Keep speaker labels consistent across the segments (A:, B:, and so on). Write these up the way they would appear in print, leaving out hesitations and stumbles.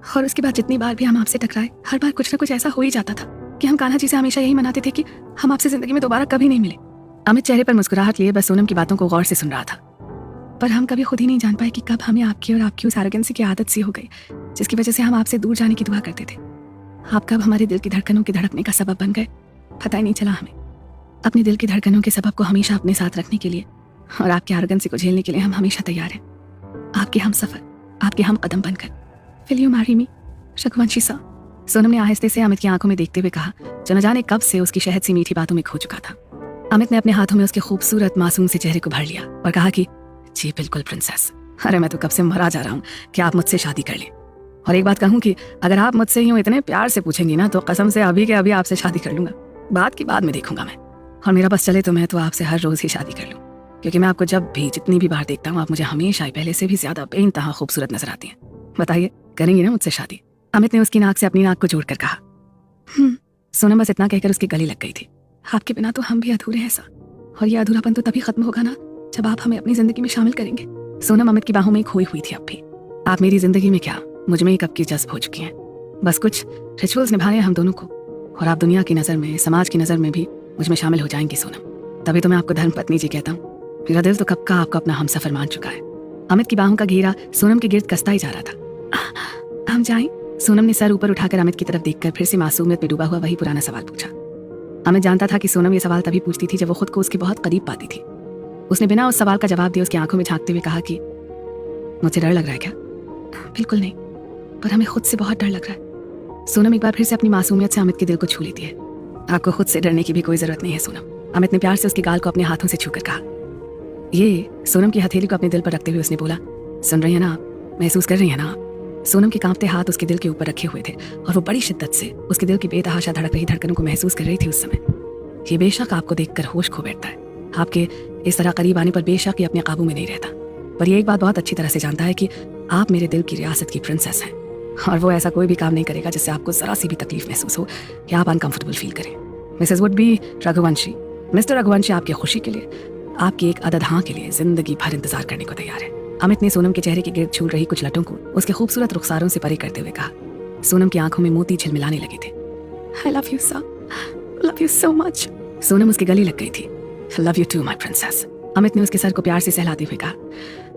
A: और उसके बाद जितनी बार भी हम आपसे टकराए, हर बार कुछ ना कुछ ऐसा हो ही जाता था कि हम कान्हा जी से हमेशा यही मनाते थे कि हम आपसे जिंदगी में दोबारा कभी नहीं मिले। अमित चेहरे पर मुस्कुराहट लिए बस सोनम की बातों को गौर से सुन रहा था, पर हम कभी खुद ही नहीं जान पाए कि कब हमें आपकी और आपकी उस एरोगेंसी की आदत सी हो गई जिसकी वजह से हम आपसे दूर जाने की दुआ करते थे। आप कब हमारे दिल की धड़कनों के धड़कने का सबब बन गए, पता ही नहीं चला हमें। अपने दिल की धड़कनों के सबब को हमेशा अपने साथ रखने के लिए और आपकी एरोगेंसी को झेलने के लिए हम हमेशा तैयार हैं। आपके हम सफर, आपके हम कदम बनकर। Will you marry me, Raghuvanshi सा? सोनम ने आहिस्ते से अमित की आंखों में देखते हुए कहा, जो न जाने कब से उसकी शहद सी मीठी बातों में खो चुका था। अमित ने अपने हाथों में उसके खूबसूरत मासूम से चेहरे को भर लिया और कहा कि जी बिल्कुल प्रिंसेस, अरे मैं तो कब से मरा जा रहा हूँ कि आप मुझसे शादी कर लें। और एक बात कहूँ कि अगर आप मुझसे यूँ इतने प्यार से पूछेंगी ना तो कसम से अभी के अभी आपसे शादी कर लूंगा। बात की बाद में देखूंगा मैं, और मेरा बस चले तो मैं तो आपसे हर रोज ही शादी कर लूँ, क्योंकि मैं आपको जब भी जितनी भी बार देखता हूँ आप मुझे हमेशा ही पहले से भी ज्यादा बेइंतहा खूबसूरत नजर आती हैं। बताइए, करेंगी ना मुझसे शादी? अमित ने उसकी नाक से अपनी नाक को जोड़कर कहा। सोनम बस इतना कहकर उसके गले लग गई थी। आपके बिना तो हम भी अधूरे हैं सर, और ये अधूरापन तो तभी खत्म होगा ना जब आप हमें अपनी जिंदगी में शामिल करेंगे। सोनम अमित की बाहों में खोई हुई थी। अब भी आप मेरी जिंदगी में क्या, मुझ में ही कब की जज्ब हो चुकी हैं। बस कुछ रिचुअल्स निभाने हैं हम दोनों को, और आप दुनिया की नजर में, समाज की नजर में भी मुझ में शामिल हो जाएंगी सोनम। तभी तो मैं आपको धर्म पत्नी जी कहता हूँ। मेरा दिल तो कब का आपको अपना हमसफर मान चुका है। अमित की बाहों का घेरा सोनम के गिर्द कसता ही जा रहा था। हम जाएं? सोनम ने सर ऊपर उठाकर अमित की तरफ देखकर फिर से मासूमियत में डूबा हुआ वही पुराना सवाल पूछा। अमित जानता था कि सोनम ये सवाल तभी पूछती थी जब वो खुद को उसके बहुत करीब पाती थी। उसने बिना उस सवाल का जवाब दिए उसकी आंखों में झांकते हुए कहा कि मुझे डर लग रहा है क्या? बिल्कुल नहीं, पर हमें खुद से बहुत डर लग रहा है। सोनम एक बार फिर से अपनी मासूमियत से अमित के दिल को छू लेती है। आपको खुद से डरने की भी कोई जरूरत नहीं है सोनम। अमित ने प्यार से उसके गाल को अपने हाथों से छूकर कहा। ये सोनम की हथेली को अपने दिल पर रखते हुए उसने बोला, सुन रही है ना आप, महसूस कर रही है ना आप? सोनम के कांपते हाथ उसके दिल के ऊपर रखे हुए थे और वो बड़ी शिद्दत से उसके दिल की बेतहाशा धड़क रही धड़कनों को महसूस कर रही थी उस समय। ये बेशक आपको देखकर होश खो बैठता है, आपके इस तरह करीब आने पर बेशक ये अपने काबू में नहीं रहता, पर ये एक बात बहुत अच्छी तरह से जानता है कि आप मेरे दिल की रियासत की प्रिंसेस हैं, और वो ऐसा कोई भी काम नहीं करेगा जिससे आपको जरा सी भी तकलीफ महसूस हो या आप अनकंफर्टेबल फील करें। Mrs would be Raghuvanshi, mister Raghuvanshi आपकी खुशी के लिए, आपकी एक अदद हाँ के लिए जिंदगी भर इंतजार करने को तैयार है। अमित ने सोनम के चेहरे के गिर्द छूट रही कुछ लटों को उसके खूबसूरत रुखसारों से परे करते हुए कहा। सोनम की आंखों में मोती झिलमिलाने लगे थे। I love you sir, love you so much। Sonam उसके गले लग गई थी। Love you too my princess। Amit ने उसके सर को प्यार से सहलाते हुए कहा,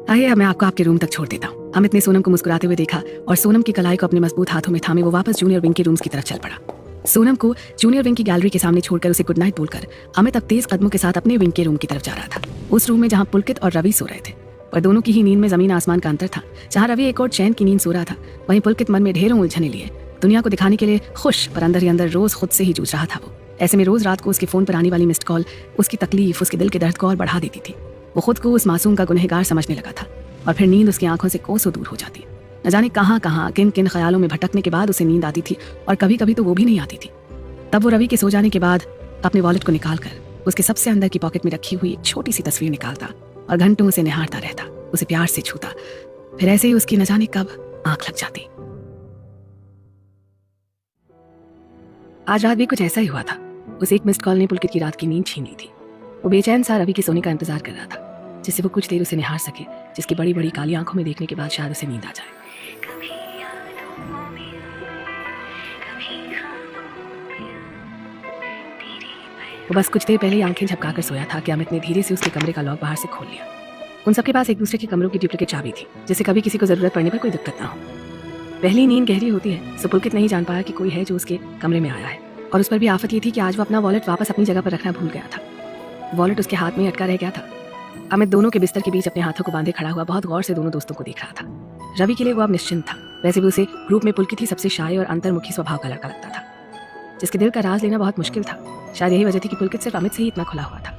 A: आइए मैं आपको आपके रूम तक छोड़ देता हूँ। अमित ने सोनम को मुस्कुराते हुए देखा और सोनम की कलाई को अपने मजबूत हाथों में थामे वो वापस जूनियर विंग के रूम्स की तरफ चल पड़ा। सोनम को जूनियर विंग की गैलरी के सामने छोड़कर उसे गुड नाइट बोलकर अमित अब तेज कदमों के साथ अपने विंग के रूम की तरफ जा रहा था। उस रूम में जहाँ पुलकित और रवि सो रहे थे, पर दोनों की ही नींद में जमीन आसमान का अंतर था। जहाँ रवि एक और चैन की नींद सो रहा था, वहीं पुलकित मन में ढेरों उलझने लिए दुनिया को दिखाने के लिए खुश, पर अंदर ही अंदर रोज खुद से ही जूझ रहा था। वो ऐसे में रोज रात को उसके फोन पर आने वाली मिस्ड कॉल उसकी तकलीफ, उसके दिल के दर्द को और बढ़ा देती थी। वो खुद को उस मासूम का गुनहगार समझने लगा था और फिर नींद उसकी आंखों से कोसों दूर हो जाती। न जाने कहाँ कहाँ किन किन ख्यालों में भटकने के बाद उसे नींद आती थी और कभी कभी तो वो भी नहीं आती थी। तब वो रवि के सो जाने के बाद अपने वॉलेट को निकालकर उसके सबसे अंदर की पॉकेट में रखी हुई एक छोटी सी तस्वीर निकालता और घंटों उसे निहारता रहता, उसे प्यार से छूता। फिर ऐसे ही उसकी न जाने कब आंख लग जाती। आज रात भी कुछ ऐसा ही हुआ था। उस एक मिस्ड कॉल ने पुलकित की रात की नींद छीन ली थी। वो बेचैन सा रवि के सोने का इंतजार कर रहा था, जिससे वो कुछ देर उसे निहार सके, जिसकी बड़ी बड़ी काली आंखों में देखने के बाद शायद उसे नींद आ जाए। वो बस कुछ देर पहले ही आंखें झपकाकर सोया था कि अमित ने धीरे से उसके कमरे का लॉक बाहर से खोल लिया। उन सबके पास एक दूसरे के कमरों की डुप्लीकेट चाबी थी, जिससे कभी किसी को जरूरत पड़ने पर कोई दिक्कत ना हो। पहली नींद गहरी होती है, सो पुलकित नहीं जान पाया कि कोई है जो उसके कमरे में आया है, और उस पर भी आफत ये थी कि आज वो अपना वॉलेट वापस अपनी जगह पर रखना भूल गया था। वॉलेट उसके हाथ में अटका रह गया था। अमित दोनों के बिस्तर के बीच अपने हाथों को बांधे खड़ा हुआ बहुत गौर से दोनों दोस्तों को देख रहा था। रवि के लिए वो अब निश्चिंत था। वैसे भी उसे ग्रुप में पुलकित ही सबसे शाय और अंतर्मुखी स्वभाव का लड़का लगता था, जिसके दिल का राज लेना बहुत मुश्किल था। शायद यही वजह थी कि पुलकित सिर्फ अमित से ही इतना खुला हुआ था।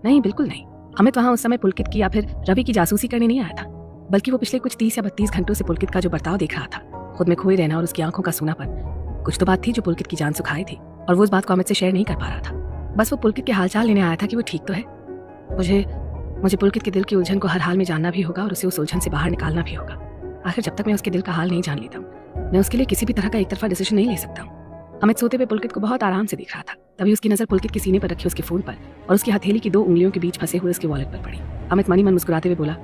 A: नहीं, बिल्कुल नहीं। अमित वहां उस समय पुलकित की या फिर रवि की जासूसी करने नहीं आया था, बल्कि वो पिछले कुछ 30 या 32 घंटों से पुलकित का जो बर्ताव देख रहा था, खुद में खोए रहना और उसकी आंखों का सूनापन, कुछ तो बात थी जो पुलकित की जान सुखाई थी, और वो उस बात को अमित से शेयर नहीं कर पा रहा था। बस वो पुलकित के हालचाल लेने आया था कि वो ठीक तो है। मुझे पुलकित के दिल की उलझन को हर हाल में जानना भी होगा और उसे उस उलझन से बाहर निकालना भी होगा। आखिर जब तक मैं उसके दिल का हाल नहीं जान लेता हूँ, मैं उसके लिए किसी भी तरह का एक तरफा डिसीजन नहीं ले सकता हूँ। अमित सोते हुए पुलकित को बहुत आराम से देख रहा था। तभी उसकी नजर पुलकित के सीने पर रखे उसके फोन पर और उसकी हथेली की 2 उंगलियों के बीच फंसे हुए उसके वॉलेट पर पड़ी। अमित मनी मन मुस्कुराते हुए बोला,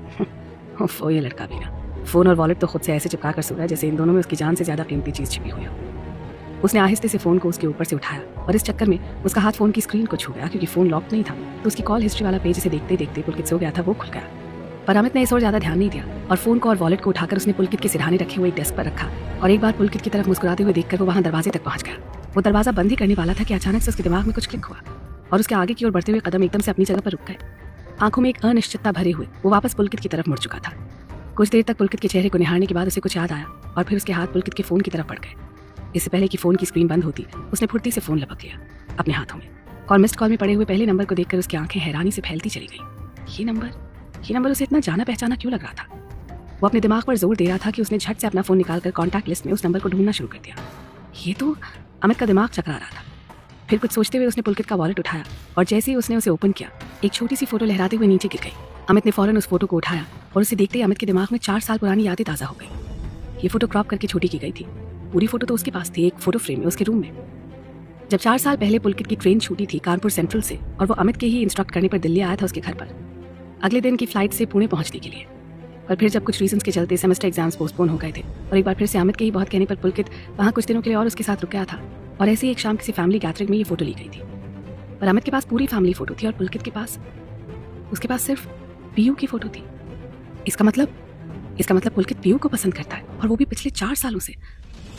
A: ओह ये लड़का भी ना, फ़ोन और वॉलेट तो खुद से ऐसे चिपका कर सोया जैसे इन दोनों में उसकी जान से ज़्यादा कीमती चीज़ छिपी हुई हो। उसने आहिस्ते से फ़ोन को उसके ऊपर से उठाया और इस चक्कर में उसका हाथ फ़ोन की स्क्रीन को छू गया क्योंकि फ़ोन लॉक नहीं था, तो उसकी कॉल हिस्ट्री वाला पेज इसे देखते देखते पुलकित सो गया था वो खुल गया। पर अमित ने इस और ज़्यादा ध्यान नहीं दिया और फ़ोन को और वॉलेट को उठाकर उसने पुलकित के सिरहाने रखे हुए एक डेस्क पर रखा और एक बार पुलकित की तरफ मुस्कुराते हुए देखकर वो वहाँ दरवाजे तक पहुँच गया। वो दरवाज़ा बंद ही करने वाला था कि अचानक से उसके दिमाग में कुछ क्लिक हुआ और उसके आगे की ओर बढ़ते हुए कदम एकदम से अपनी जगह पर रुक गए। आंखों में एक अनिश्चितता भरे हुए वो वापस पुलकित की तरफ मुड़ चुका था। कुछ देर तक पुलकित के चेहरे को निहारने के बाद उसे कुछ याद आया और फिर उसके हाथ पुलकित के फ़ोन की तरफ बढ़ गए। इससे पहले कि फ़ोन की स्क्रीन बंद होती उसने फुर्ती से फ़ोन लपक लिया अपने हाथों में और मिस्ड कॉल में पड़े हुए पहले नंबर को देखकर उसकी आंखें हैरानी से फैलती चली गई। ये नंबर उसे इतना जाना पहचाना क्यों लग रहा था? वो अपने दिमाग पर जोर दे रहा था कि उसने झट से अपना फ़ोन निकालकर कॉन्टैक्ट लिस्ट में उस नंबर को ढूंढना शुरू कर दिया। ये तो अमित का दिमाग चकरा रहा था। फिर कुछ सोचते हुए उसने पुलकित का वॉलेट उठाया और जैसे ही उसने उसे ओपन किया एक छोटी सी फोटो लहराते हुए नीचे गिर गई। अमित ने फौरन उस फोटो को उठाया और उसे देखते ही अमित के दिमाग में 4 साल पुरानी यादें ताज़ा हो गई। ये फोटो क्रॉप करके छोटी की गई थी। पूरी फोटो तो उसके पास थी, एक फोटो फ्रेम में उसके रूम में। जब 4 साल पहले पुलकित की ट्रेन छूटी थी कानपुर सेंट्रल से और वो अमित के ही इंस्ट्रक्ट करने पर दिल्ली आया था उसके घर पर अगले दिन की फ्लाइट से पुणे पहुंचने के लिए। पर फिर जब कुछ रीजंस के चलते सेमेस्टर एग्जाम्स पोस्टपोन हो गए थे और एक बार फिर से अमित के ही बहुत कहने पर पुलकित वहाँ कुछ दिनों के लिए और उसके साथ रुक गया था और ऐसे ही एक शाम किसी फैमिली गैदरिंग में ये फोटो ली गई थी। पर अमित के पास पूरी फैमिली फोटो थी और पुलकित के पास उसके पास सिर्फ पीयू की फोटो थी। इसका मतलब पुलकित पीयू को पसंद करता है और वो भी पिछले 4 सालों से।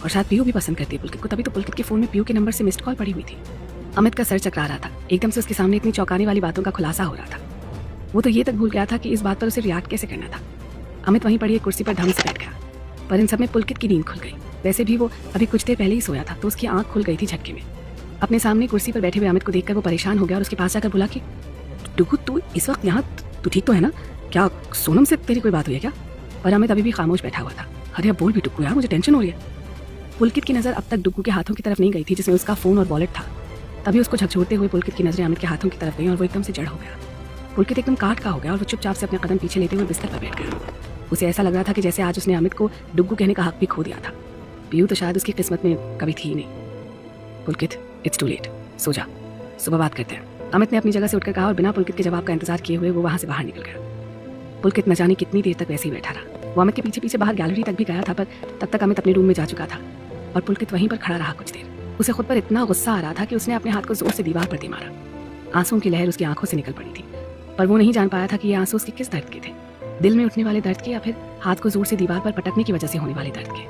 A: और शायद पीयू भी पसंद करती है पुलकित को, तभी तो पुलकित के फोन में पीयू के नंबर से मिस्ड कॉल पड़ी हुई थी। अमित का सर चकरा रहा था। एकदम से उसके सामने इतनी चौंकाने वाली बातों का खुलासा हो रहा था। वो तो ये तक भूल गया था कि इस बात पर उसे रिएक्ट कैसे करना था। अमित वहीं पड़ी एक कुर्सी पर ढंग से बैठ गया। पर इन सब में पुलकित की नींद खुल गई। वैसे भी वो अभी कुछ देर पहले ही सोया था तो उसकी आंख खुल गई थी झटके में। अपने सामने कुर्सी पर बैठे हुए अमित को देखकर वो परेशान हो गया और उसके पास जाकर बोला कि डुगू तू इस वक्त यहाँ, तू ठीक तो है ना? क्या सोनम से तेरी कोई बात हुई है क्या? पर अमित अभी भी खामोश बैठा हुआ था। अरे अब बोल भी डुगू यार, मुझे टेंशन हो रही है। पुलकित की नज़र अब तक डुगू के हाथों की तरफ नहीं गई थी जिसमें उसका फ़ोन और वॉलेट था। तभी उसको झकझोरते हुए पुलकित की नज़रें अमित के हाथों की तरफ गई और वो एकदम से जड़ हो गया। पुलकित एकदम काट का हो गया और वो चुपचाप से अपने कदम पीछे लेते हुए बिस्तर पर बैठ गया। उसे ऐसा लग रहा था कि जैसे आज उसने अमित को डुगू कहने का हक भी खो दिया था। पीयू तो शायद उसकी किस्मत में कभी थी ही नहीं। पुलकित, इट्स टू लेट, सो जा, सुबह बात करते हैं, अमित ने अपनी जगह से उठकर कहा और बिना पुलकित के जवाब का इंतजार किए हुए वो वहाँ से बाहर निकल गया। पुलकित न जाने कितनी देर तक वैसे ही बैठा रहा। वो अमित के पीछे पीछे बाहर गैलरी तक भी गया था पर तब तक अमित अपने रूम में जा चुका था और पुलकित वहीं पर खड़ा रहा कुछ देर। उसे खुद पर इतना गुस्सा आ रहा था कि उसने अपने हाथ को जोर से दीवार पर दे मारा। आंसुओं की लहर उसकी आंखों से निकल पड़ी थी पर वो नहीं जान पाया था कि ये आंसू उसके किस दर्द के थे, दिल में उठने वाले दर्द के या फिर हाथ को जोर से दीवार पर पटकने की वजह से होने वाले दर्द के।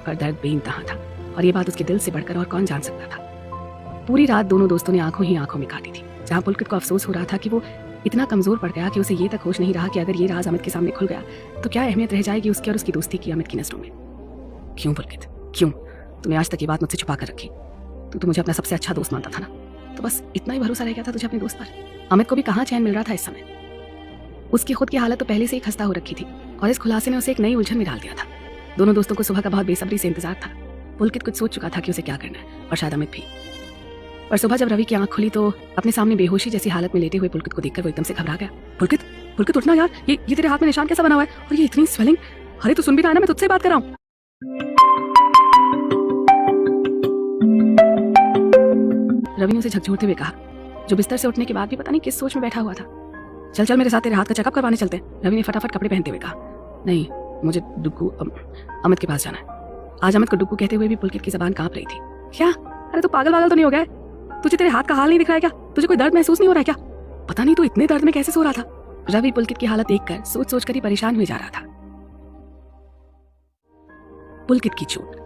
A: पर दर्द बेइंतहा था और ये बात उसके दिल से बढ़कर और कौन जान सकता था। पूरी रात दोनों दोस्तों ने आंखों ही आंखों में काटी थी। जहाँ पुलकित को अफसोस हो रहा था कि वो इतना कमजोर पड़ गया कि उसे ये तक होश नहीं रहा कि अगर ये राज अमित के सामने खुल गया तो क्या अहमियत रह जाएगी उसकी और उसकी दोस्ती की अमित की नजरों में। क्यों पुलकित, क्यों तूने आज तक ये बात मुझसे छुपा कर रखी? तू तो मुझे अपना सबसे अच्छा दोस्त मानता था ना, तो बस इतना ही भरोसा रह गया था तुझे अपने दोस्त पर। अमित को भी कहाँ चैन मिल रहा था इस समय। उसकी खुद की हालत तो पहले से ही खस्ता हो रखी थी और इस खुलासे ने उसे एक नई उलझन में डाल दिया था। दोनों दोस्तों को सुबह का बहुत बेसब्री से इंतजार था। पुलकित कुछ सोच चुका था कि उसे क्या करना है और शायद अमित भी। पर सुबह जब रवि की आंख खुली तो अपने सामने बेहोशी जैसी हालत में लेटे हुए पुलकित को देखकर वो एकदम से घबरा गया। पुलकित, पुलकित उठना यार, ये तेरे हाथ में निशान कैसा बना हुआ है और ये इतनी स्वेलिंग? अरे तू सुन भी रहा है ना, मैं तुझसे बात कर रहा हूँ। रवि ने उसे झकझोरते हुए कहा, जो बिस्तर से उठने के बाद भी पता नहीं किस सोच में बैठा हुआ था। चल चल मेरे साथ तेरे हाथ का चेकअप करवाने चलते हैं। रवि ने फटाफट कपड़े पहनते हुए कहा। नहीं, मुझे डुगू अमित के पास जाना है। आज अमित को डुगू कहते हुए भी पुलकित की जबान कांप रही थी। क्या? अरे तू पागल तो नहीं हो गया है? तुझे तेरे हाथ का हाल नहीं दिख रहा है क्या? तुझे कोई दर्द महसूस नहीं हो रहा है क्या? पता नहीं तू इतने दर्द में कैसे सो रहा था। रवि पुलकित की हालत देखकर सोच सोच कर ही परेशान हुए जा रहा था। पुलकित की चोट।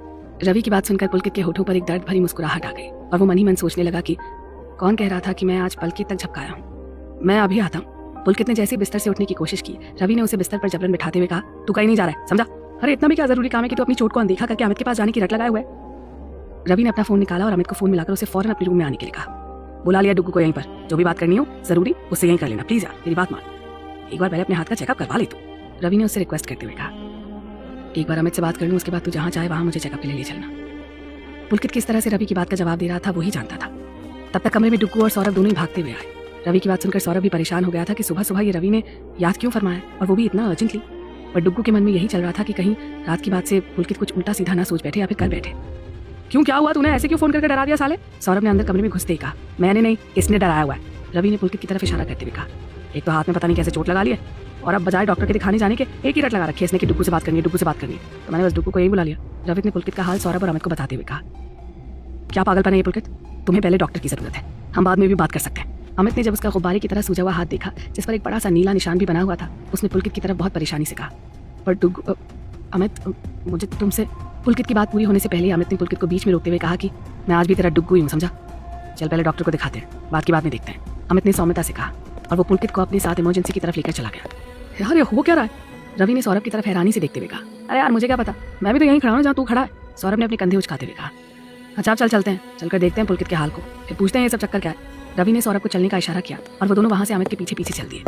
A: रवि की बात सुनकर पुलकित के होठों पर एक दर्द भरी मुस्कुराहट आ गई और वो मन ही मन सोचने लगा कि कौन कह रहा था कि मैं आज पलकित तक झपकाया हूँ, मैं अभी आता हूँ। पुलकित ने जैसे बिस्तर से उठने की कोशिश की, रवि ने उसे बिस्तर पर जबरन बिठाते हुए कहा, तू कहीं नहीं जा रहा है, समझा? अरे इतना भी क्या जरूरी काम है कि तू अपनी चोट को अनदेखा करके अमित के पास जाने की रट लगाए हुए? रवि ने अपना फोन निकाला और अमित को फोन मिलाकर उसे फौरन अपने रूम में आने के लिए कहा। बुला लिया डुगू को यहीं पर, जो भी बात करनी हो जरूरी उससे यहीं कर लेना, प्लीज यार मेरी बात मान, एक बार पहले अपने हाथ का चेकअप करवा ले तू। रवि ने उससे रिक्वेस्ट करते हुए कहा, एक बार अमित से बात कर लूँ, उसके बाद तू जहाँ चाहे वहाँ मुझे चेकअप के लिए ले चलना। पुलकित किस तरह से रवि की बात का जवाब दे रहा था वही जानता था। तब तक कमरे में डुगू और सौरभ दोनों ही भागते हुए आए। रवि की बात सुनकर सौरभ भी परेशान हो गया था कि सुबह सुबह ये रवि ने याद क्यों फरमाया और वो भी इतना अर्जेंटली। पर डुगू के मन में यही चल रहा था कि कहीं रात की बात से पुलकित कुछ उल्टा सीधा ना सोच बैठे या फिर कर बैठे। क्यों, क्या हुआ? तूने ऐसे क्यों फोन करके डरा दिया साले? सौरभ ने अंदर कमरे में घुसते ही कहा। मैंने नहीं, इसने डराया हुआ है। रवि ने पुलकित की तरफ इशारा करते हुए कहा। एक तो हाथ में पता नहीं कैसे चोट लगा ली है, और अब बजाय डॉक्टर के दिखाने जाने के एक ही रट लगा रखी है इसने कि डुग्गू से बात करनी है, डुग्गू से बात करनी है। तो मैंने बस डुग्गू को यही बुला लिया। रविक ने पुलकित का हाल सौरभ और अमित को बताते हुए कहा, क्या पागलपन है ये पुलकित, तुम्हें पहले डॉक्टर की जरूरत है, हम बाद में भी बात कर सकते हैं। अमित ने जब उसका गुब्बारे की तरह सूजा हुआ हाथ देखा जिस पर एक बड़ा सा नीला निशान भी बना हुआ था, उसने पुलकित की तरफ बहुत परेशानी से कहा, पर डुग्गू अमित, मुझे तुमसे। पुलकित की बात पूरी होने से पहले अमित ने पुलकित को बीच में रोकते हुए कहा कि मैं आज भी तेरा डुग्गू ही हूँ, समझा। चल पहले डॉक्टर को दिखाते हैं, बात की बात में देखते हैं, अमित ने सौम्यता से कहा और वो पुलकित को अपने साथ इमरजेंसी की तरफ लेकर चला गया। यार ये हो क्या रहा है? रवि ने सौरभ की तरफ हैरानी से देखते हुए कहा, अरे यार मुझे क्या पता, मैं भी तो यहीं खड़ा हूँ जहाँ तू खड़ा है। सौरभ ने अपने कंधे उचकाते हुए कहा, अच्छा चल चलते हैं, चलकर देखते हैं पुलकित के हाल को, फिर पूछते हैं ये सब चक्कर क्या है। रवि ने सौरभ को चलने का इशारा किया और वो दोनों वहाँ से अमित के पीछे पीछे चल दिए।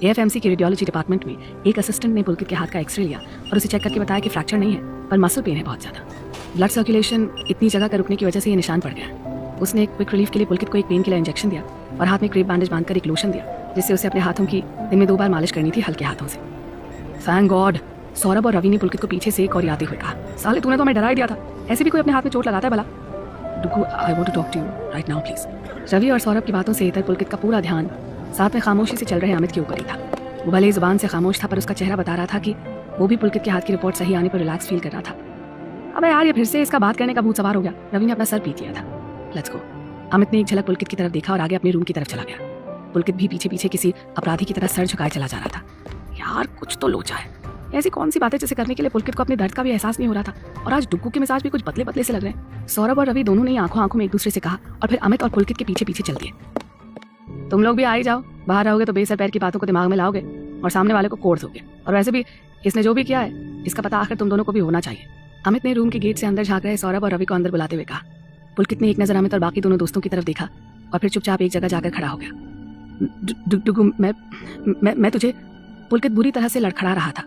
A: एएफएमसी के रेडियोलॉजी डिपार्टमेंट में एक असिस्टेंट ने पुलकित के हाथ का एक्सरे लिया और उसे चेक करके बताया कि फ्रैक्चर नहीं है पर मसल पेन है बहुत ज़्यादा। ब्लड सर्कुलेशन इतनी जगह का रुकने की वजह से ये निशान पड़ गया। उसने एक क्विक रिलीफ के लिए पुलकित को एक पेन किलर इंजेक्शन दिया और हाथ में क्रेप बैंडेज बांधकर एक लोशन दिया जिससे उसे अपने हाथों की दिन में 2 बार मालिश करनी थी हल्के हाथों से। थैंक गॉड, सौरभ और रवि ने पुलकित को पीछे से एक और आते हुए कहा, साले तूने तो हमें डरा ही दिया था, ऐसे भी कोई अपने हाथ में चोट लगाता है भला। Duggu, I want to talk to you right now please. Ravi और सौरभ की बातों से इधर पुलकित का पूरा ध्यान साथ में खामोशी से चल रहे अमित के ऊपर ही था। वो भले ही जुबान से खामोश था पर उसका चेहरा बता रहा था कि वो भी पुलकित के हाथ की रिपोर्ट सही आने पर रिलैक्स फील कर रहा था। अबे यार ये फिर से इसका बात करने का भूत सवार हो गया। रवि ने अपना सर पीट लिया था। Let's go. अमित ने एक झलक पुलकित की तरफ देखा और आगे अपने रूम की तरफ चला गया। पुलकित भी पीछे पीछे किसी अपराधी की तरह सर झुकाए चला जा रहा था। यार कुछ तो लोचा है, ऐसी कौन सी बातें जिसे करने के लिए पुलकित को अपने दर्द का भी एहसास नहीं हो रहा था। और आज डुग्गू के मिजाज भी कुछ पतले पतले से लग रहे हैं। सौरभ और रवि दोनों ने आंखों आंखों में एक दूसरे से कहा और फिर अमित और पुलकित के पीछे पीछे चल दिए। तुम लोग भी आ ही जाओ, बाहर रहोगे तो बेसर पैर की बातों को दिमाग में लाओगे और सामने वाले को कोड़ दोगे। और वैसे भी इसने जो भी किया है इसका पता आखिर तुम दोनों को भी होना चाहिए। अमित ने रूम के गेट से अंदर झांक रहे सौरभ और रवि को अंदर बुलाते हुए कहा। पुलकित ने एक नजर अमित और बाकी दोनों दोस्तों की तरफ देखा और फिर चुपचाप एक जगह जाकर खड़ा हो गया। डुग्गू, मैं तुझे। पुलकित बुरी तरह से लड़खड़ा रहा था।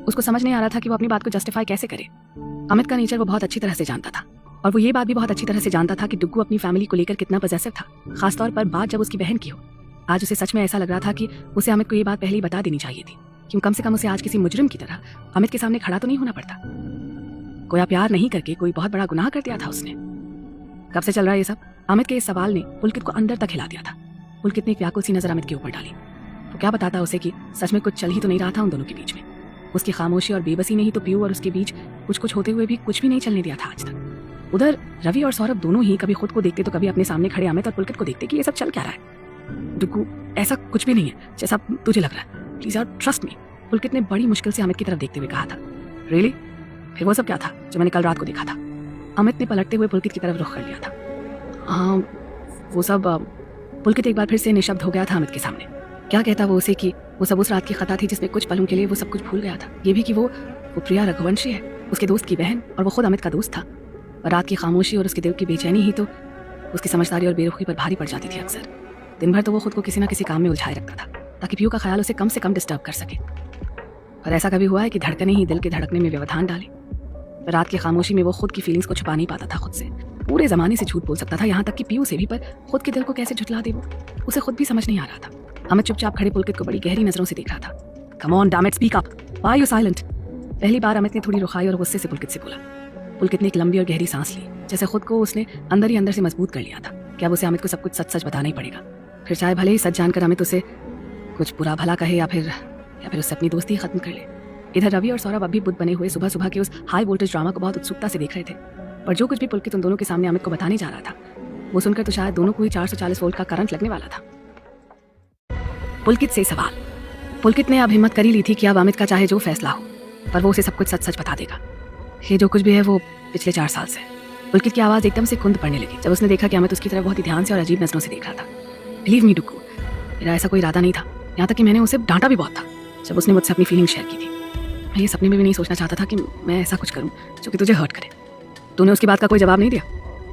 A: उसको समझ नहीं आ रहा था कि वो अपनी बात को जस्टिफाई कैसे करे। अमित का नेचर वो बहुत अच्छी तरह से जानता था और वो ये बात भी बहुत अच्छी तरह से जानता था कि डुग्गू अपनी फैमिली को लेकर कितना पॉसेसिव था, खासतौर पर बात जब उसकी बहन की हो। आज उसे सच में ऐसा लग रहा था कि उसे अमित को ये बात पहले ही बता देनी चाहिए थी, क्यों कम से कम उसे आज किसी मुजरिम की तरह अमित के सामने खड़ा तो नहीं होना पड़ता। कोई प्यार नहीं करके कोई बहुत बड़ा गुनाह कर दिया था उसने। कब से चल रहा है ये सब? अमित के इस सवाल ने पुलकित को अंदर तक हिला दिया था। पुलकित ने एक व्याकुल सी नजर अमित के ऊपर डाली। वो क्या बताता उसे कि सच में कुछ चल ही तो नहीं रहा था उन दोनों के बीच में। उसकी खामोशी और बेबसी ने ही तो पीयू और उसके बीच कुछ कुछ होते हुए भी कुछ भी नहीं चलने दिया था आज तक। उधर रवि और सौरभ दोनों ही कभी खुद को देखते तो कभी अपने सामने खड़े अमित और पुलकित को देखते कि ये सब चल क्या रहा है। डुग्गू, ऐसा कुछ भी नहीं है जैसा तुझे लग रहा है, प्लीज यार ट्रस्ट मी। पुलकित ने बड़ी मुश्किल से अमित की तरफ देखते हुए कहा था। रियली? फिर वो सब क्या था जो मैंने कल रात को देखा था? अमित ने पलटते हुए पुलकित की तरफ रुख कर लिया था। हाँ वो सब। पुलकित एक बार फिर से निशब्द हो गया था अमित के सामने। क्या कहता वो उसे कि वो सब उस रात की खता थी जिसमें कुछ पलों के लिए वो सब कुछ भूल गया था। ये भी कि वो प्रिया रघुवंशी है, उसके दोस्त की बहन, और वो खुद अमित का दोस्त था। और रात की खामोशी और उसके दिल की बेचैनी ही तो उसकी समझदारी और बेरुखी पर भारी पड़ जाती थी अक्सर। दिन भर तो वो खुद को किसी न किसी काम में उलझाए रखता था ताकि पीयू का ख्याल उसे कम से कम डिस्टर्ब कर सके। पर ऐसा कभी हुआ है कि धड़कने ही दिल के धड़कने में व्यवधान डाली? रात की खामोशी में वो खुद की फीलिंग्स को छुपा नहीं पाता था खुद से। पूरे जमाने से झूठ बोल सकता था, यहाँ तक कि पीयू से भी, पर खुद के दिल को कैसे झुठला दे वो उसे खुद भी समझ नहीं आ रहा था। अमित चुपचाप खड़े पुलकित को बड़ी गहरी नजरों से देख रहा था। Come on damn it, speak up, why you silent? पहली बार अमित ने थोड़ी रुखाई और गुस्से से पुलकित से बोला। पुलकित ने एक लंबी और गहरी सांस ली, जैसे खुद को उसने अंदर ही अंदर से मजबूत कर लिया था कि अब उसे अमित को सब कुछ सच सच बताना ही पड़ेगा। फिर चाहे भले ही सच जानकर अमित उसे कुछ बुरा भला कहे या फिर उससे अपनी दोस्ती खत्म कर ले। इधर रवि और सौरभ अभी बुद्ध बने हुए सुबह सुबह के उस हाई वोल्टेज ड्रामा को बहुत उत्सुकता से देख रहे थे। पर जो कुछ भी पुलकित उन दोनों के सामने अमित को बताने जा रहा था वो सुनकर तो शायद दोनों को ही 440 वोल्ट का करंट लगने वाला था। पुलकित से सवाल। पुलकित ने अब हिम्मत कर ही ली थी कि अब अमित का चाहे जो फैसला हो पर वो उसे सब कुछ सच सच बता देगा। ये जो कुछ भी है वो पिछले 4 साल से। पुलकित की आवाज़ एकदम से खुंद पड़ने लगी जब उसने देखा कि अमित उसकी तरफ बहुत ही ध्यान से और अजीब नजरों से देख रहा था। बिलीव मी डुग्गू, मेरा ऐसा कोई इरादा नहीं था, यहाँ तक कि मैंने उसे डांटा भी बहुत था जब उसने मुझसे अपनी फीलिंग शेयर की थी। मैं ये सपने में भी नहीं सोचना चाहता था कि मैं ऐसा कुछ करूँ जो कि तुझे हर्ट करे। तूने उसकी बात का कोई जवाब नहीं दिया?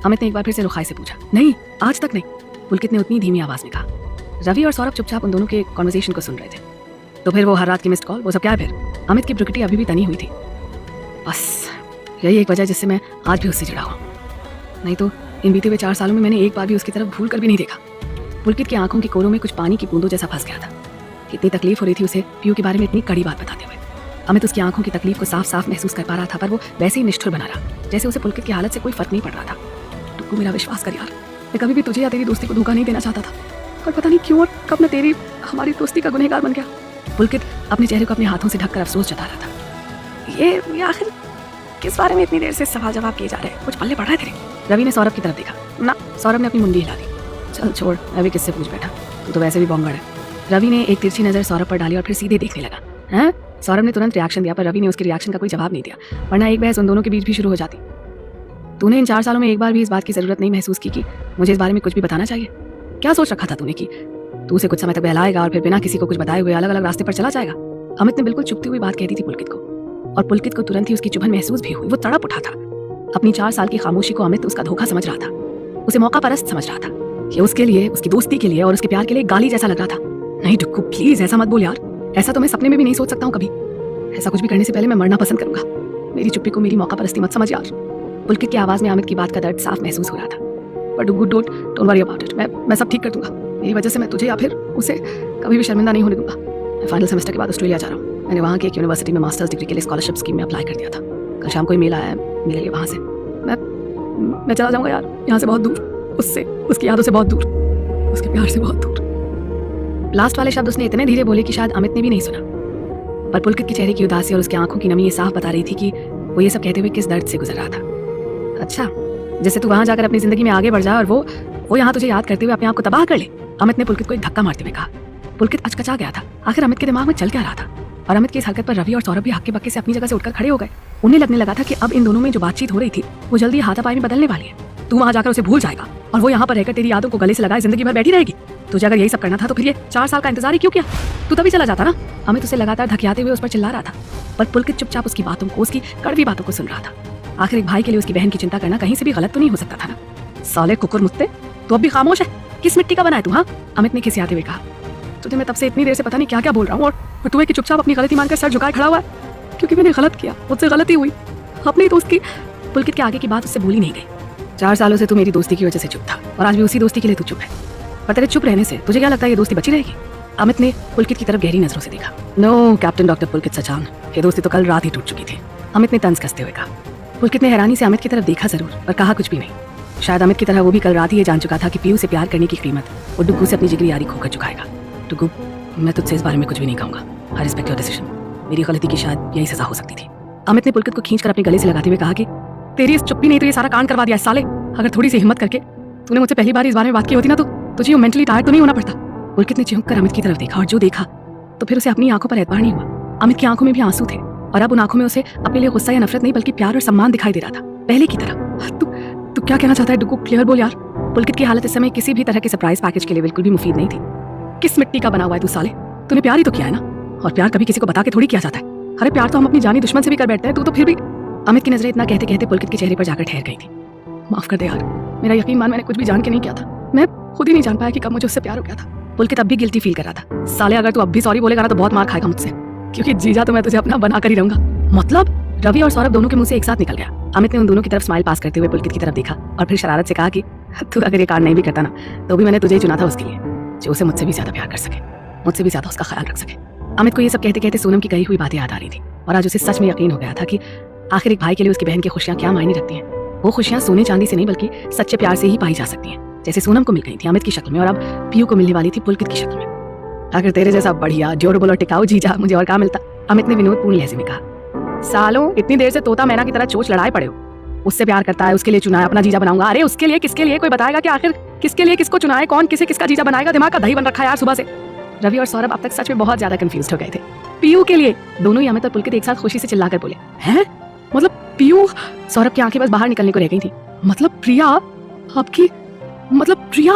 A: अमित ने एक बार फिर से रुखाई से पूछा। नहीं, आज तक नहीं, पुलकित ने उतनी धीमी आवाज में कहा। रवि और सौरभ चुपचाप उन दोनों के कॉन्वर्सेशन को सुन रहे थे। तो फिर वो हर रात की मिस्ड कॉल, वो सब क्या है फिर? अमित की ब्रुकिटी अभी भी तनी हुई थी। बस यही एक वजह जिससे मैं आज भी उससे जुड़ा हुआ। नहीं तो इन बीते हुए 4 सालों में मैंने एक बार भी उसकी तरफ भूल कर भी नहीं देखा। पुलकित की आंखों के कोरों में कुछ पानी की बूंदों जैसा फंस गया था। कितनी तकलीफ हो रही थी उसे पीयू के बारे में इतनी कड़ी बात बताते हुए। अमित उसकी आंखों की तकलीफ को साफ साफ महसूस कर पा रहा था पर वो वैसे ही निष्ठुर बना रहा जैसे उसे पुलकित की हालत से कोई फर्क नहीं पड़ रहा था। टुक्कू, मेरा विश्वास कर यार, मैं कभी भी तुझे या तेरी दोस्ती को धोखा नहीं देना चाहता था, पर पता नहीं क्यों और कब मैं तेरी हमारी दोस्ती का गुनहगार बन गया। पुलकित अपने चेहरे को अपने हाथों से ढककर अफसोस जता रहा था। ये आखिर किस बारे में इतनी देर से सवाल जवाब किए जा रहे हैं? कुछ पल्ले पड़ रहा है तेरे? रवि ने सौरभ की तरफ देखा। ना, सौरभ ने अपनी मुंडी हिला दी। चल छोड़, रवि किससे पूछ बैठा, तू तो वैसे भी बॉम्बड़ है। रवि ने एक तिरछी नजर सौरभ पर डाली और फिर सीधे देखने लगा। हैं? सौरभ ने तुरंत रिएक्शन दिया, पर रवि ने उसके रिएक्शन का कोई जवाब नहीं दिया, वरना एक बहस उन दोनों के बीच भी शुरू हो जाती। तूने इन 4 सालों में एक बार भी इस बात की जरूरत नहीं महसूस की कि मुझे इस बारे में कुछ भी बताना चाहिए? क्या सोच रखा था तूने कि तू उसे कुछ समय तक बहलाएगा और फिर बिना किसी को कुछ बताए हुए अलग अलग रास्ते पर चला जाएगा? अमित ने बिल्कुल चुपती हुई बात कह दी थी पुलकित को, और पुलकित को तुरंत ही उसकी चुभन महसूस भी हुई। वो तड़प उठा था। अपनी 4 साल की खामोशी को अमित उसका धोखा समझ रहा था, उसे मौका परस्त समझ रहा था। ये उसके लिए, उसकी दोस्ती के लिए और उसके प्यार के लिए गाली जैसा लग रहा था। नहीं डुक्कू, प्लीज ऐसा मत बोल यार। ऐसा तो मैं सपने में भी नहीं सोच सकता हूँ कभी। ऐसा कुछ भी करने से पहले मैं मरना पसंद करूंगा। मेरी चुप्पी को मेरी मौका परस्ती मत समझ यार। पुलकित की आवाज में अमित की बात का दर्द साफ महसूस हो रहा था। But don't worry about it. मैं सब ठीक कर दूंगा। मेरी वजह से मैं तुझे या फिर उसे कभी भी शर्मिंदा नहीं होने दूंगा। मैं फाइनल सेमेस्टर के बाद ऑस्ट्रेलिया जा रहा हूँ। मैंने वहाँ की एक यूनिवर्सिटी में मास्टर्स डिग्री के लिए स्कॉलरशिप स्कीम में अप्लाई कर दिया था। कल शाम को ही मेल आया है मेरे लिए वहाँ से। मैं चला जाऊँगा यार, यहाँ से बहुत दूर, उससे, उसकी यादों से बहुत दूर, उसके प्यार से बहुत दूर। लास्ट वाले शब्द उसने इतने धीरे बोले कि शायद अमित ने भी नहीं सुना, पर पुलकित के चेहरे की उदासी और उसकी आंखों की नमी ये साफ बता रही थी कि वो ये सब कहते हुए किस दर्द से गुजर रहा था। अच्छा, जैसे तू वहां जाकर अपनी जिंदगी में आगे बढ़ जा और वो यहाँ तुझे याद करते हुए अपने आप को तबाह कर ले। अमित ने पुलकित को एक धक्का मारते हुए कहा। पुलकित अचकचा गया था। आखिर अमित के दिमाग में चल क्या रहा था? और अमित की इस हरकत पर रवि और सौरभ भी हक्के बक्के से अपनी जगह से उठकर खड़े हो गए। उन्हें लगने लगा था कि अब इन दोनों में जो बातचीत हो रही थी वो जल्दी हाथापाई में बदलने वाली है। तू वहां जाकर उसे भूल जाएगा और वो यहाँ पर रहकर तेरी यादों को गले से लगाए जिंदगी भर बैठी रहेगी। तुझे अगर यही सब करना था तो फिर ये 4 साल का इंतजार ही क्यों किया? तू तभी चला जाता ना। अमित उसे लगातार धकियाते हुए उस पर चिल्ला रहा था, पर पुलकित चुपचाप उसकी बातों को, उसकी कड़वी बातों को सुन रहा था। आखिर एक भाई के लिए उसकी बहन की चिंता करना कहीं से भी गलत तो नहीं हो सकता था ना। साले कुकुर मुत्ते, तू अब भी खामोश है? किस मिट्टी का बना है तू? हाँ, अमित ने खिसियाते हुए कहा। तुझे मैं तब से इतनी देर से पता नहीं क्या क्या बोल रहा हूँ और तू है कि चुपचाप अपनी गलती मानकर सर झुकाए खड़ा हुआ है, क्योंकि मैंने गलत किया, मुझसे गलती हुई। अपनी दोस्त की, पुलकित के आगे की बात उससे भूली नहीं गई। 4 सालों से तू मेरी दोस्ती की वजह से चुप था और आज भी उसी दोस्ती के लिए तू चुप है, पर तेरे चुप रहने से तुझे क्या लगता है ये दोस्ती बची रहेगी? अमित ने पुलकित की तरफ गहरी नजरों से देखा। नो कैप्टन डॉक्टर पुलकित सचान, ये दोस्ती तो कल रात ही टूट चुकी थी, अमित ने तंज कसते हुए कहा। पुलकित ने हैरानी से अमित की तरफ देखा जरूर, पर कहा कुछ भी नहीं। शायद अमित की तरह वो भी कल रात ही ये जान चुका था कि पीयू से प्यार करने की कीमत वो डुग्गू से अपनी जिगरी यारी खोकर चुकाएगा। डुग्गू, मैं तुझसे इस बारे में कुछ भी नहीं कहूंगा। I respect your decision. मेरी गलती की शायद यही सजा हो सकती थी। अमित ने पुलकित को खींचकर अपने गले से लगाते हुए कहा कि तेरी इस चुप्पी ने तो ये सारा कांड करवा दिया है साले। अगर थोड़ी सी हिम्मत करके तूने मुझसे पहली बार इस बारे में बात की होती ना तो तुझे मेंटली टायर्ड तो नहीं होना पड़ता। पुलकित ने चिहुक कर अमित की तरफ देखा और जो देखा तो फिर उसे अपनी आंखों पर एतबार नहीं हुआ। अमित की आंखों में भी आंसू थे और अब उन आंखों में उसे अपने लिए गुस्सा या नफरत नहीं बल्कि प्यार और सम्मान दिखाई दे रहा था, पहले की तरह। तू क्या कहना चाहता है डुग्गू? क्लियर बोल यार। पुलकित की हालत इस समय किसी भी तरह के सरप्राइज पैकेज के लिए बिल्कुल भी मुफीद नहीं थी। किस मिट्टी का बना हुआ है तू साले? तूने प्यार ही तो किया है ना, और प्यार कभी किसी को बता के थोड़ी किया जाता है। अरे प्यार तो हम अपनी जानी दुश्मन से भी कर बैठते हैं, तू तो फिर भी। अमित की नजरें इतना कहते कहते पुलकित के चेहरे पर जाकर ठहर गई थी। माफ कर दे यार, मेरा यकीन मान, मैंने कुछ भी जान के नहीं किया था। मैं खुद ही नहीं जान पाया कि कब मुझे उससे प्यार हो गया था। पुलकित अब भी गिल्टी फील कर रहा था। साले अगर तू अब भी सॉरी बोलेगा ना तो बहुत मार खाएगा मुझसे, क्योंकि जीजा तो मैं तुझे अपना बना कर ही रहूंगा। मतलब? रवि और सौरभ दोनों के मुंह से एक साथ निकल गया। अमित ने उन दोनों की तरफ स्माइल पास करते हुए पुलकित की तरफ देखा और फिर शरारत से कहा कि तू अगर ये कार्ड नहीं भी करता ना तो भी मैंने तुझे ही चुना था उसके लिए, जो उसे मुझसे भी ज्यादा प्यार कर सके, मुझसे भी ज्यादा उसका ख्याल रख सके। अमित को ये सब कहते कहते सोनम की कही हुई बातें याद आ रही थी और आज उसे सच में यकीन हो गया था कि आखिर एक भाई के लिए उसकी बहन की खुशियां क्या मायने रखती हैं। वो खुशियां सोने चांदी से नहीं बल्कि सच्चे प्यार से ही पाई जा सकती हैं, जैसे सोनम को मिल गई थी अमित की शक्ल में और अब पीयू को मिलने वाली थी पुलकित की शक्ल में। अगर तेरे जैसा बढ़िया ड्यूरेबल और टिकाऊ जीजा मुझे और क्या मिलता, अमित ने विनोदपूर्ण लहजे में कहा। सालों, इतनी देर से तोता मैना की तरह चोच लड़ाए पड़े हो। उससे प्यार करता है, उसके लिए चुना है, अपना जीजा बनाऊंगा। अरे उसके लिए किसके लिए? कोई बताएगा कि आखिर किसके लिए किसको चुना है? कौन किसे किसका जीजा बनाएगा? दिमाग का दही बन रखा है यार सुबह से। रवि और सौरभ अब तक सच में बहुत ज्यादा कंफ्यूज हो गए थे। पीयू के लिए। दोनों ही अमित और पुलकित एक साथ खुशी से चिल्लाकर बोले, हैं? मतलब पीयू? सौरभ की आंखें बस बाहर निकलने को रह गई थी। मतलब प्रिया आपकी, मतलब प्रिया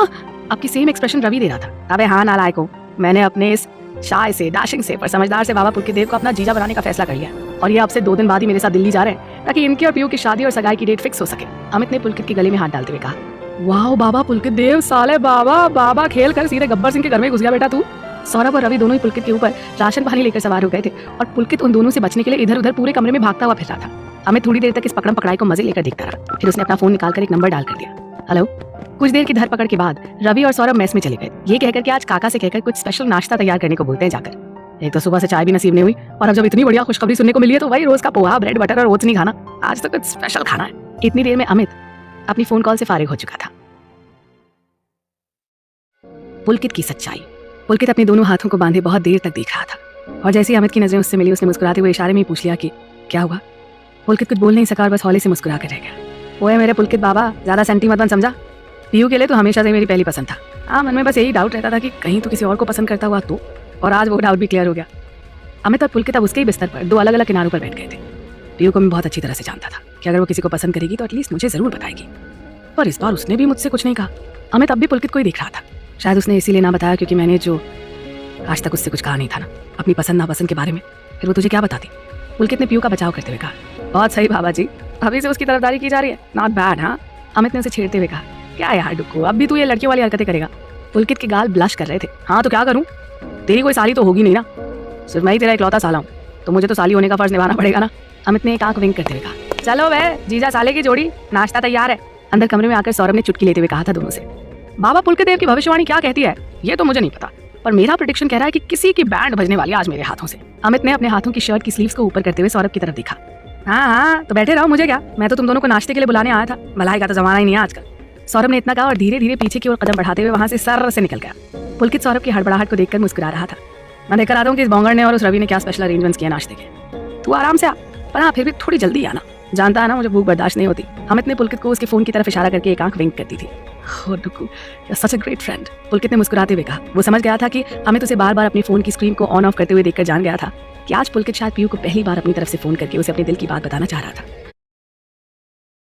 A: आपकी सेम एक्सप्रेशन रवि दे रहा था। अबे हाँ नालायको, मैंने अपने इस शाय से, डैशिंग से पर समझदार से बाबा पुलकित देव को अपना जीजा बनाने का फैसला कर लिया और ये अब से 2 दिन बाद ही मेरे साथ दिल्ली जा रहे हैं ताकि इनकी और पीयू की शादी और सगाई की डेट फिक्स हो सके। अमित ने पुलकित के गले में हाथ डालते हुए कहा। वाह बाबा पुलकित देव, साले बाबा खेल कर सीधे गब्बर सिंह के घर में घुस गया बेटा तू। सौरभ और रवि दोनों ही पुलकित के ऊपर राशन पानी लेकर सवार हो गए थे और पुलकित उन दोनों से बचने के लिए इधर उधर पूरे कमरे में भागता हुआ फिर रहा था। अमित थोड़ी देर तक इस पकड़म पकड़ाई को मजे लेकर देखता रहा, फिर उसने अपना फोन निकालकर एक नंबर डायल कर दिया। हेलो। कुछ देर की धरपकड़ के बाद रवि और सौरभ मेस में चले गए, ये कहकर कि आज काका से कहकर कुछ स्पेशल नाश्ता तैयार करने को बोलते हैं जाकर। एक तो सुबह से चाय भी नसीब नहीं हुई और अब जब इतनी बढ़िया खुशखबरी सुनने को मिली है तो वही रोज का पोहा, ब्रेड बटर और ओट्स नहीं खाना, आज तो कुछ स्पेशल खाना है। इतनी देर में अमित अपनी फोन कॉल से फारिग हो चुका था। पुलकित की सच्चाई। पुलकित अपने दोनों हाथों को बांधे बहुत देर तक देख रहा था। और जैसे ही अमित की नजरें उससे मिली, उसने मुस्कुराते हुए इशारे में ही पूछ लिया कि क्या हुआ। पुलकित कुछ बोल नहीं सका और बस हौले से मुस्कुरा कर रह गया। ओए मेरे पुलकित बाबा, ज्यादा सेंटी मत बन, समझा। पीयू के लिए तो हमेशा से मेरी पहली पसंद था। हाँ, मन में बस यही डाउट रहता था कि कहीं तो किसी और को पसंद करता हुआ तो, और आज वो डाउट भी क्लियर हो गया। अमित और पुलकित अब उसके ही बिस्तर पर दो अलग अलग किनारों पर बैठ गए थे। पीयू को मैं बहुत अच्छी तरह से जानता था कि अगर वो किसी को पसंद करेगी तो एटलीस्ट मुझे जरूर बताएगी, पर इस बार उसने भी मुझसे कुछ नहीं कहा। अमित अब भी पुलकित को ही देख रहा था। शायद उसने इसीलिए ना बताया क्योंकि मैंने जो आज तक उससे कुछ कहा नहीं था ना अपनी पसंद नापसंद के बारे में, फिर वो तुझे क्या बताती। पुलकित ने पीयू का बचाव करते हुए कहा, बहुत सही बाबा जी, अभी से उसकी तरफदारी की जा रही है, नॉट बैड। हाँ, अमित ने उसे छेड़ते हुए कहा, क्या यार डुक्कू, अब भी तू ये लड़कियों वाली हरकतें करेगा। पुलकित के गाल ब्लश कर रहे थे। हाँ तो क्या करूं, तेरी कोई साली तो होगी नहीं ना, सिर्फ मैं ही तेरा इकलौता साला हूं, तो मुझे तो साली होने का फर्ज निभाना पड़ेगा ना। अमित ने एक आंख विंक करते हुए कहा, चलो वे जीजा साले की जोड़ी, नाश्ता तैयार है। अंदर कमरे में आकर सौरभ ने चुटकी लेते हुए कहा था दोनों से, बाबा पुलकित देव की भविष्यवाणी क्या कहती है ये तो मुझे नहीं पता, पर मेरा प्रेडिक्शन कह रहा है कि किसी की बैंड बजने वाली आज मेरे हाथों से। अमित ने अपने हाथों की शर्ट की स्लीव्स को ऊपर करते हुए सौरभ की तरफ देखा। हाँ तो बैठे रहो, मुझे क्या, मैं तो तुम दोनों को नाश्ते के लिए बुलाने आया था, भलाई का तो जमाना ही नहीं है आजकल। सौरभ ने इतना कहा और धीरे धीरे पीछे की ओर कदम बढ़ाते हुए वहां से सर से निकल गया। पुलकित सौरभ की हड़बड़ाहट को देखकर मुस्कुरा रहा था। मैं देखकर आता हूँ कि इस बॉन्गर ने और उस रवि ने क्या स्पेशल अरेंजमेंट्स किए नाश्ते के। तू आराम से आ, पर हाँ फिर भी थोड़ी जल्दी आना, जानता है ना मुझे भूख बर्दाश्त नहीं होती। अमित ने पुलकित को उसके फोन की तरफ इशारा करके एक आंख विंक कर दी थी। ओह डुक्कू, सच अ ग्रेट फ्रेंड, पुलकित ने मुस्कुराते हुए कहा। वो समझ गया था कि अमित उसे बार बार अपनी फोन की स्क्रीन को ऑन ऑफ करते हुए देखकर जान गया था कि आज पुलकित शायद पीयू को पहली बार अपनी तरफ से फोन करके उसे अपने दिल की बात बताना चाह रहा था।